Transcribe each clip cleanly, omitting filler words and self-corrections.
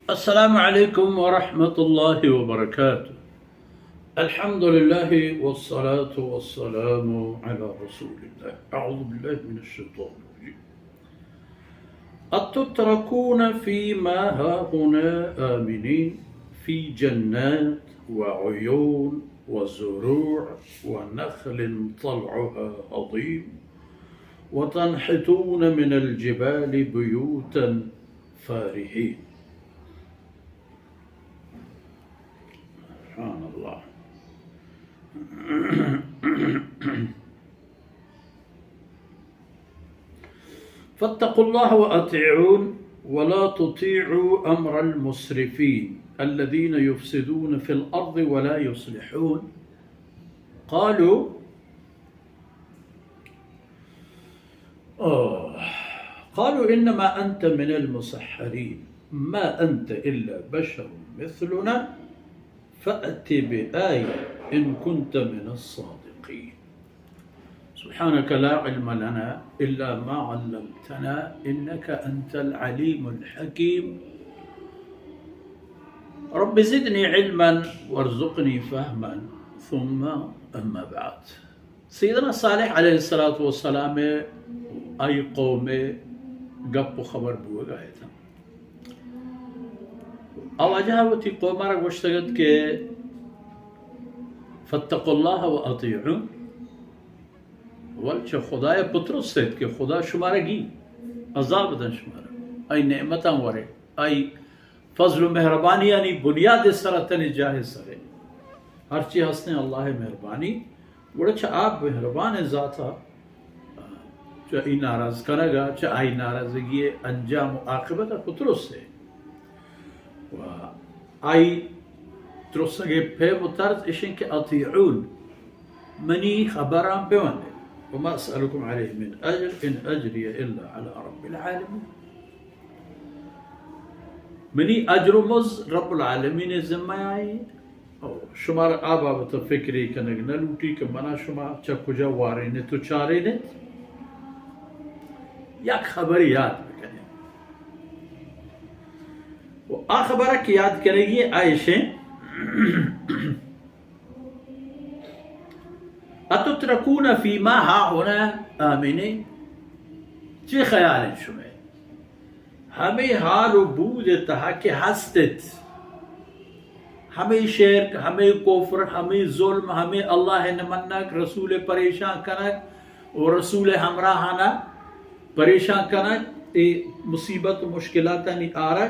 السلام عليكم ورحمة الله وبركاته. الحمد لله والصلاة والسلام على رسول الله. أعوذ بالله من الشيطان الرجيم. أتتركون فيما هاهنا آمنين في جنات وعيون وزروع ونخل طلعها هضيم وتنحتون من الجبال بيوتا فارهين. سبحان الله. فاتقوا الله وأطيعون ولا تطيعوا أمر المسرفين الذين يفسدون في الأرض ولا يصلحون. قالوا إنما أنت من المسحرين ما أنت إلا بشر مثلنا فأت بآية إن كنت من الصادقين. سبحانك لا علم لنا إلا ما علمتنا إنك أنت العليم الحكيم. رب زدني علما وارزقني فهما ثم أما بعد. سیدنا صالح علیہ الصلاۃ والسلام آئی قوم گپ و خبر بو گئے تھا اواجہ وتی قومارا گوشتگت کے فاتقوا اللہ و اطیعون ولچ خدای پترست کہ خدا شمارا گی عذاب دن شمارا ای نعمتاں ورے ای فضل و مہربانی یعنی بنیاد سرتن جاہ سرے ہر چی ہسنے اللہ مہربانی وڑچ آپ مہربان ذاتا چا ای ناراض کنگا چا آئی ناراضگی انجام و عاقبت پترست ہے و آئی ترسگے پہ مترد اشن کے اطیعون منی خبران پیوانے وما اسألكم عليه من اجر ان اجری الا على رب العالمين. منی اجر مز رب العالمین ذمہ آئی شمار آبا بتا فکری کنگ نلوٹی کہ منا شما چا کجا وارے تو چارے نے یک خبر یاد بکنے وہ خبرہ کی یاد کرے گی عائشہ اتترکون فیما ہاہنا آمنین چی خیال شمیں ہمیں حال و بود تہا کہ ہستت ہمیں شرک ہمیں کفر ہمیں ظلم ہمیں اللہ نمنک رسول پریشان کنک اور رسول ہمراہانا پریشان کنک مصیبت و مشکلات نہیں آ رہا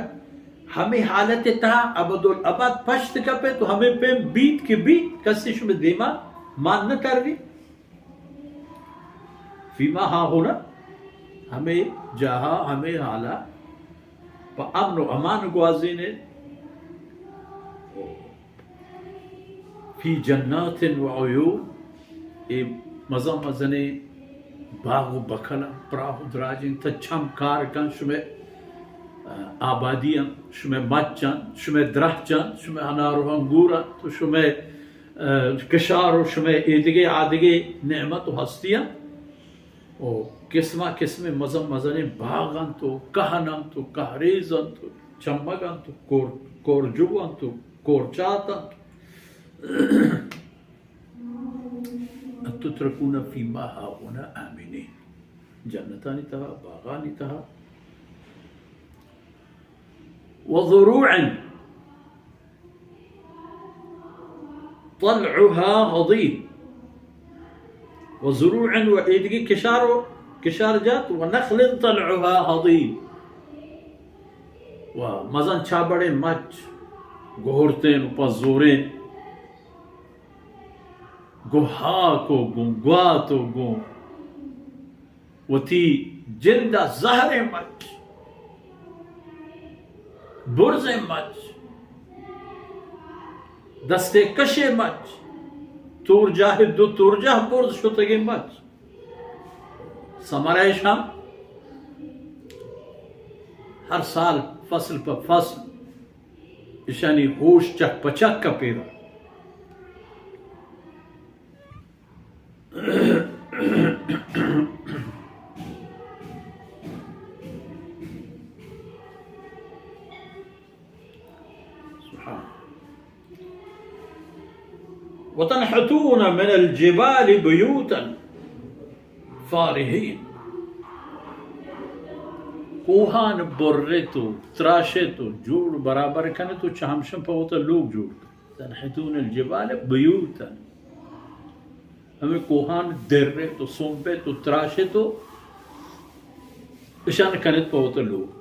ہمیں حالت تہا ابد الابد پشت کپے تو ہمیں پہ بیت کے بیت کسی شمیں دیما مان نہ کر گئی فیما ہاں ہونا ہمیں جہاں ہمیں حالا پا امن و امان گوازینے فی جنات و عیون اے مزہ مزنے باغ و بکھلا پراہ دراجن تا چھم کار کن شمیں آبادیاں شمیں مچان شمیں درہچان شمیں انار و انگورا تو شمیں کشار و شمیں ایدگے آدگے نعمت و ہستیاں او قسمہ قسم مزہ مزنے باغاں تو کہناں تو کہریزاں تو چمگاں تو کورجوان تو کورچاتاں اتترکون فیما ہاہنا آمنین جنتانی تہا باغانی تہا وضروع طلعها هضيم وزروع وإيدقي كشار جات ونخل طلعها هضيم ومزن چابڑے مچ گہرتیں پزوریں گوہاک و گنگوات و گو وتی جندہ زہر مچ برز مچ دستے کشے مچ تور جاہ دو تور جاہ برز شتگے مچ سمرہ شام ہر سال فصل پر فصل اشانی ہوش چک پچک کا پیرا سبحان وتنحتون من الجبال بیوتا فارہین کوہان برے تو تراشے تو جوڑ برابر کنے تو چہمشم پوتا لوگ جوڑ تنحتون الجبال بیوتا ہمیں کوہان درے تو سومپے تو تراشے تو اشان کنت پوتا لوگ